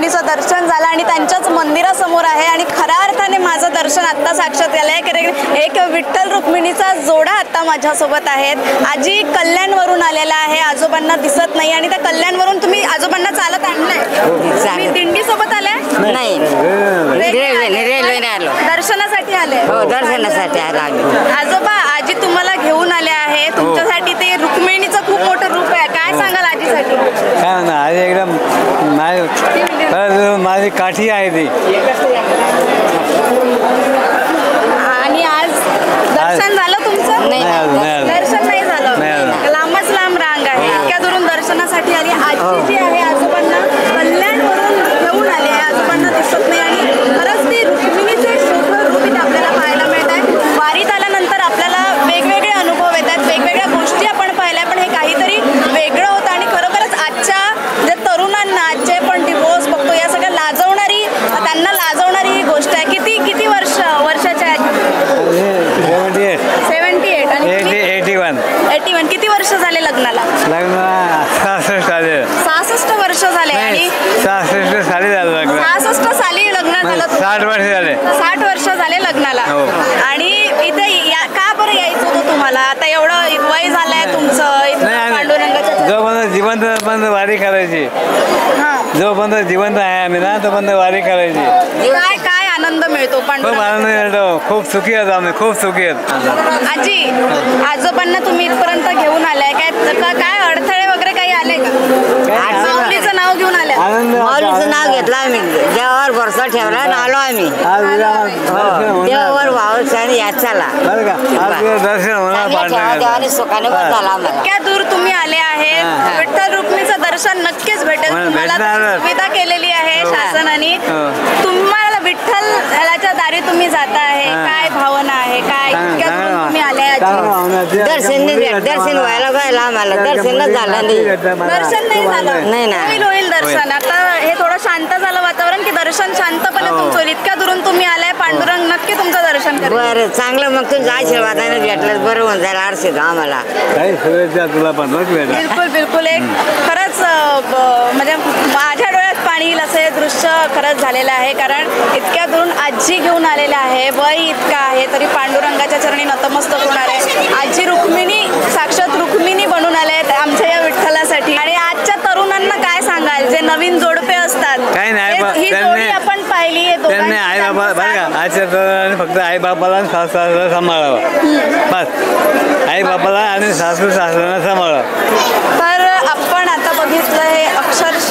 रुक्मिणीचं दर्शन झालं आणि त्यांच्याच मंदिरासमोर आहे आणि खऱ्या अर्थाने माझं दर्शन आत्ता साक्षात झालं आहे. कारण एक विठ्ठल रुक्मिणीचा जोडा आत्ता माझ्यासोबत आहेत. आजी कल्याणवरून आलेला आहे, आजोबांना दिसत नाही आणि त्या कल्याणवरून तुम्ही आजोबांना चालत आणलंय? तुम्ही दिंडी सोबत आले? नाही, रेल्वेने आलो. दर्शनासाठी आले? हो, दर्शनासाठी आलो आम्ही. आजोबा, आजी तुम्हाला घेऊन आले आहे, तुमच्यासाठी ते रुक्मिणीचं खूप मोठं रूप आहे. काय सांगाल आजीसाठी? काय ना, आज एकदम माझी काठी आहे ती. आणि आज दर्शन झालं तुमचं? नाही. दर्शन नाही झालं. लांबच लांब रांग आहे, इतक्या दुरून दर्शनासाठी आली. आजी जी आहे आजोबांना कल्याणवरून घेऊन आली आहे, आजोबांना दिसत नाही आणि खरंच ते रुक्मिणीचे शोभं रूप इथे आपल्याला पाहायला मिळत आहे. वारीत आल्यानंतर आपल्याला वेगवेगळे अनुभव येतात, वेगवेगळ्या गोष्टी आपण पाहिल्या, पण हे काहीतरी वेगळं होतं आणि खरोखरच आजच्या जे तरुणांना आजचे पण डिवोर्स बघतो, या सगळ्या त्यांना लाजवणारी ही गोष्ट आहे. किती वर्षाच्या आहेत? 78 आणि 81. किती वर्ष झाले लग्नाला? 66 वर्ष झाले. आणि 66 साली झालं लग्न. 66 साली लग्न झालं. 60 वर्ष झाले. 60 वर्ष झाले लग्नाला. आणि इथे का बरं यायचं होतं तुम्हाला? आता एवढं वय झालंय तुमचं, पांडुरंगाच्या जोपर्यंत जिवंत वारी करायची, जोपर्यंत जिवंत आहे आम्ही ना, तोपर्यंत वारी करायची. काय आनंद मिळतो? खूप आनंद मिळतो. खूप सुखी आहोत आम्ही, खूप सुखी आहेत. आजी, आजोबांना तुम्ही इथपर्यंत घेऊन आलाय, काय अडथळे वगैरे काही आले का? माऊलीचं नाव घेऊन आले? माऊलीचं नाव घेतलं आम्ही, देवावर भरोसा ठेवला आणि आलो आम्ही. देवावर भाव यात चला बरं का, आज दर्शन होणार. देवाने सुखाने बस झाला आम्हाला. इतक्या दूर तुम्ही आले आहेत, विठ्ठल रुक्मिणीचं दर्शन नक्कीच भेटेल तुम्हाला. सुविधा केलेली आहे शासनाने. तुम्हाला विठ्ठलाच्या दारी तुम्ही जाता आहे, काय भावना आहे? काय इतक्या दूर तुम्ही आले? दर्शन व्हायला पाहिलं आम्हाला, दर्शनच झालं नाही. दर्शन नाही झालं? नाही ना. होईल दर्शन. आता हे थोडं शांत झालं वातावरण की दर्शन शांतपणे तुमचं होईल. इतक्या दुरून तुम्ही आलाय, पांडुरंग नक्की तुमचं दर्शन करेल. बरं, चांगलं. मग तुमच्या आशीर्वादाने भेटलं बरं होऊन जाईल. आरसे आम्हाला काही शुभेच्छा तुला पण. बिलकुल एक खरंच म्हणजे माझ्या डोळ्यात पाणी येईल असं हे दृश्य खरंच झालेलं आहे. कारण इतक्या दुरून आजी घेऊन आलेल्या आहे, वय इतकं आहे तरी पांडुरंगाच्या चरणी नतमस्तक होणार आहे. आजी रुक्मिणी, साक्षात रुक्मिणी बनून आले आहेत आमच्या या विठ्ठलासाठी. आणि आजच्या तरुणांना काय सांगाल, जे नवीन जोडपे असतात? काही नाही, ही जोडी आपण पाहिली आहे. त्यांनी आई बाबा बरं का, आजच्या तरुणांनी फक्त आई बापाला आणि सासू सासऱ्याला सांभाळावं बस. आई बापाला आणि सासू सासऱ्यांना सांभाळावं. तर आपण आता बघितलं हे अक्षरशः